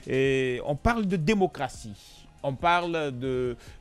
Et on parle de démocratie. On parle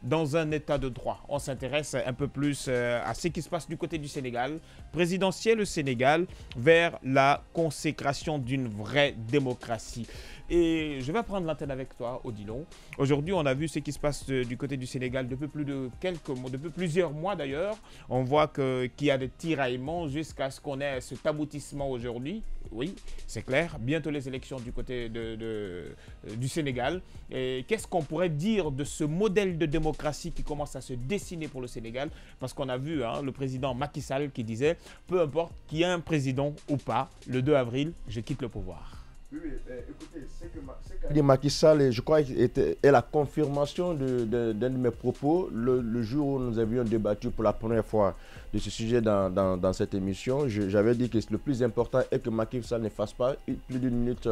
dans un état de droit. On s'intéresse un peu plus à ce qui se passe du côté du Sénégal, présidentiel au Sénégal, vers la consécration d'une vraie démocratie. Et je vais prendre l'antenne avec toi, Odilon. Aujourd'hui, on a vu ce qui se passe du côté du Sénégal depuis plus de quelques mois, depuis plusieurs mois d'ailleurs. On voit qu'il y a des tiraillements jusqu'à ce qu'on ait cet aboutissement aujourd'hui. Oui, c'est clair. Bientôt les élections du côté du Sénégal. Et qu'est-ce qu'on pourrait dire de ce modèle de démocratie qui commence à se dessiner pour le Sénégal? Parce qu'on a vu le président Macky Sall qui disait « Peu importe qu'il y ait un président ou pas, le 2 avril, je quitte le pouvoir ». Oui, écoutez, ce qu'a dit Macky Sall, je crois, est la confirmation d'un de mes propos le jour où nous avions débattu pour la première fois de ce sujet dans cette émission. J'avais dit que le plus important est que Macky Sall ne fasse pas plus d'une minute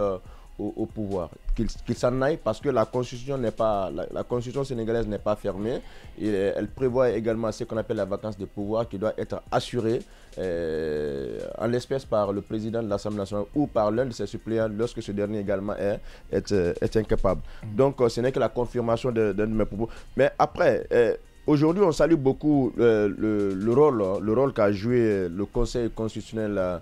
au pouvoir, qu'il s'en aille parce que la constitution la constitution sénégalaise n'est pas fermée et elle prévoit également ce qu'on appelle la vacance de pouvoir qui doit être assurée en l'espèce par le président de l'Assemblée nationale ou par l'un de ses suppléants lorsque ce dernier également est incapable. Donc ce n'est que la confirmation d'un de mes propos. Mais après, aujourd'hui on salue beaucoup le rôle qu'a joué le Conseil constitutionnel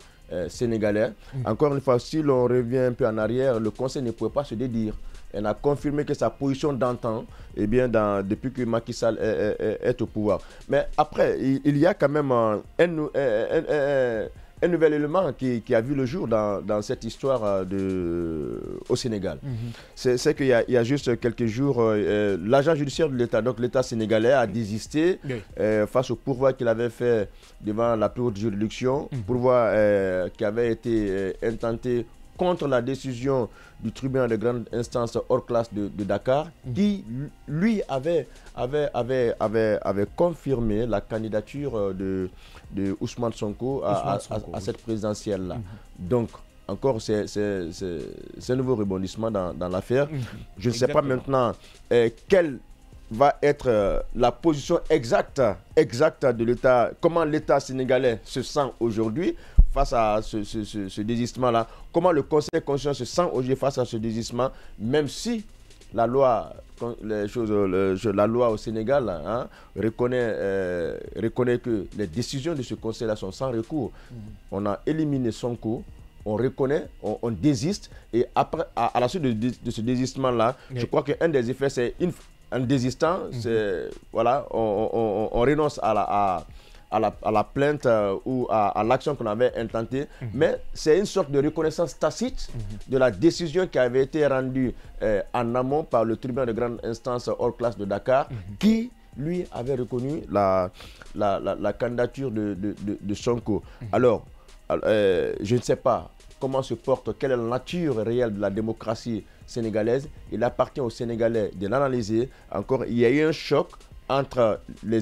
sénégalais. Encore une fois, si l'on revient un peu en arrière, le Conseil ne pouvait pas se dédire. Elle a confirmé que sa position d'antan, eh bien, depuis que Macky Sall est au pouvoir. Mais après, il y a quand même un nouvel élément qui a vu le jour dans cette histoire au Sénégal. C'est qu'il y a juste quelques jours, l'agent judiciaire de l'État, donc l'État sénégalais, a désisté face au pourvoi qu'il avait fait devant la plus haute juridiction, pourvoi qui avait été intenté contre la décision du tribunal de grande instance hors classe de Dakar, qui lui avait confirmé la candidature de Ousmane Sonko à cette présidentielle-là. Donc, encore, c'est un nouveau rebondissement dans l'affaire. Je ne sais pas maintenant quelle va être la position exacte de l'État, comment l'État sénégalais se sent aujourd'hui face à ce désistement-là, comment le Conseil constitutionnel se sent aujourd'hui face à ce désistement, même si la loi au Sénégal reconnaît que les décisions de ce Conseil-là sont sans recours. On a éliminé Sonko, on reconnaît, on désiste, et après, à la suite de ce désistement-là, je crois qu'un des effets, c'est en désistant, voilà, on renonce à la plainte ou à l'action qu'on avait intentée, mais c'est une sorte de reconnaissance tacite de la décision qui avait été rendue en amont par le tribunal de grande instance hors classe de Dakar, qui lui avait reconnu la candidature de Sonko. Alors, je ne sais pas comment se porte, quelle est la nature réelle de la démocratie sénégalaise. Il appartient aux Sénégalais de l'analyser. Encore, il y a eu un choc entre les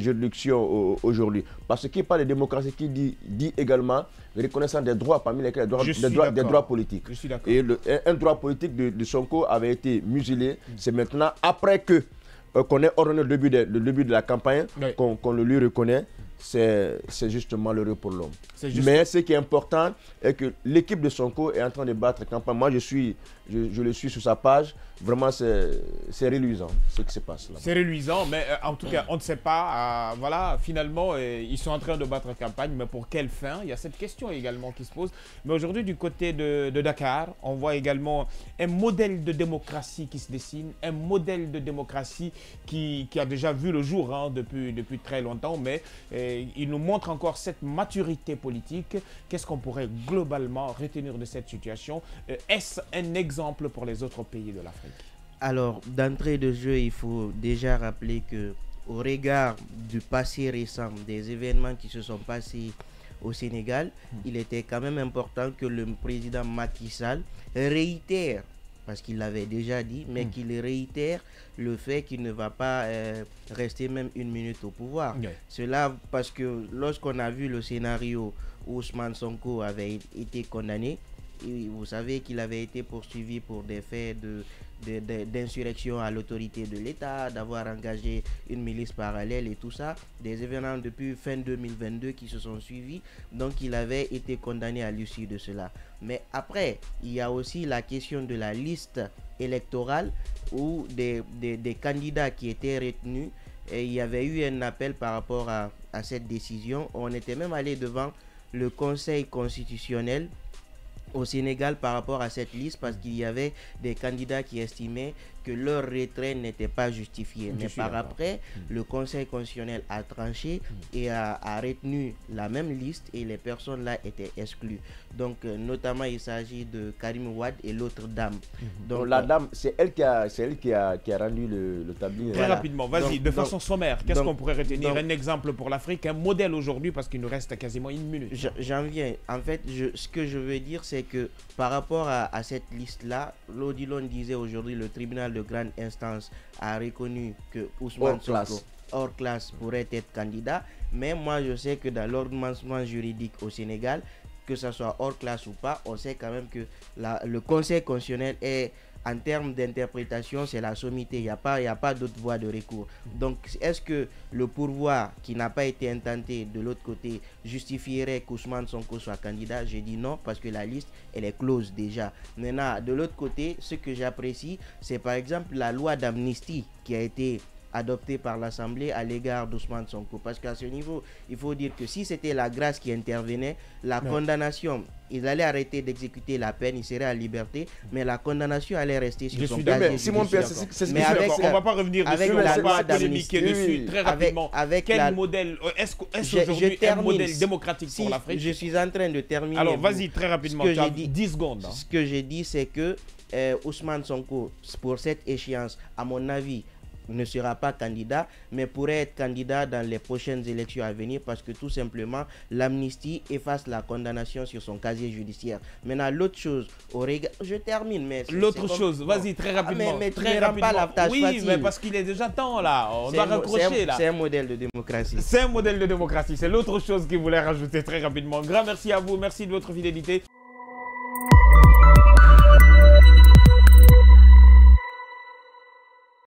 juridictions aujourd'hui. Parce qu'il parle de démocratie, qui dit également reconnaissance des droits, parmi lesquels des droits politiques. Je suis d'accord. Et un droit politique de Sonko avait été muselé. C'est maintenant, après qu'on ait ordonné le début de la campagne, qu'on le lui reconnaît. C'est juste malheureux pour l'homme. Mais ce qui est important est que l'équipe de Sonko est en train de battre campagne. Moi, je le suis sur sa page. Vraiment, c'est reluisant ce qui se passe là. C'est reluisant, mais en tout cas, on ne sait pas. Voilà, finalement, ils sont en train de battre campagne, mais pour quelle fin? Il y a cette question également qui se pose. Mais aujourd'hui, du côté de Dakar, on voit également un modèle de démocratie qui se dessine, un modèle de démocratie qui a déjà vu le jour depuis très longtemps, mais il nous montre encore cette maturité politique. Qu'est-ce qu'on pourrait globalement retenir de cette situation? Est-ce un exemple pour les autres pays de l'Afrique? Alors, d'entrée de jeu, il faut déjà rappeler que, au regard du passé récent, des événements qui se sont passés au Sénégal, il était quand même important que le président Macky Sall réitère, parce qu'il l'avait déjà dit, mais qu'il réitère le fait qu'il ne va pas rester même une minute au pouvoir. Cela parce que lorsqu'on a vu le scénario où Ousmane Sonko avait été condamné, et vous savez qu'il avait été poursuivi pour des faits d'insurrection à l'autorité de l'État, d'avoir engagé une milice parallèle et tout ça, des événements depuis fin 2022 qui se sont suivis, donc il avait été condamné à l'issue de cela. Mais après, il y a aussi la question de la liste électorale où des candidats qui étaient retenus, et il y avait eu un appel par rapport à cette décision. On était même allé devant le Conseil constitutionnel au Sénégal par rapport à cette liste parce qu'il y avait des candidats qui estimaient que leur retrait n'était pas justifié. Mais par après, le Conseil constitutionnel a tranché et a retenu la même liste et les personnes là étaient exclues. Donc notamment il s'agit de Karim Wade et l'autre dame. Donc la dame, c'est elle qui a rendu le tablier. Très rapidement, vas-y, de façon sommaire, qu'est-ce qu'on pourrait retenir? Un exemple pour l'Afrique, un modèle aujourd'hui parce qu'il nous reste quasiment une minute. J'en viens. En fait, ce que je veux dire, c'est que par rapport à cette liste-là, l'Odilon disait aujourd'hui, le tribunal de grande instance a reconnu que Ousmane Sonko, hors classe, pourrait être candidat. Mais moi, je sais que dans l'ordonnancement juridique au Sénégal, que ce soit hors classe ou pas, on sait quand même que le Conseil constitutionnel est, en termes d'interprétation, c'est la sommité. Il n'y a pas d'autre voie de recours. Donc, est-ce que le pourvoi qui n'a pas été intenté de l'autre côté justifierait qu'Ousmane Sonko soit candidat? J'ai dit non, parce que la liste, elle est close déjà. Maintenant, de l'autre côté, ce que j'apprécie, c'est par exemple la loi d'amnistie qui a été adopté par l'Assemblée à l'égard d'Ousmane Sonko. Parce qu'à ce niveau, il faut dire que si c'était la grâce qui intervenait, la condamnation, ils allaient arrêter d'exécuter la peine, ils seraient à liberté, mais la condamnation allait rester sur son casier judiciaire. Mais avec, on ne va pas revenir dessus, on va pas polémiquer dessus très rapidement. Quel modèle, est-ce aujourd'hui un modèle démocratique pour l'Afrique? Je suis en train de terminer. Alors vas-y très rapidement, tu as 10 secondes. Ce que j'ai dit, c'est que Ousmane Sonko, pour cette échéance, à mon avis, ne sera pas candidat, mais pourrait être candidat dans les prochaines élections à venir parce que tout simplement, l'amnistie efface la condamnation sur son casier judiciaire. Maintenant, l'autre chose, je termine, mais... L'autre chose, vas-y, très rapidement. Mais tu ne rends pas la tâche facile. Oui, mais parce qu'il est déjà temps, là. On doit raccrocher, là. C'est un modèle de démocratie. C'est un modèle de démocratie. C'est l'autre chose qu'il voulait rajouter très rapidement. Grand merci à vous, merci de votre fidélité.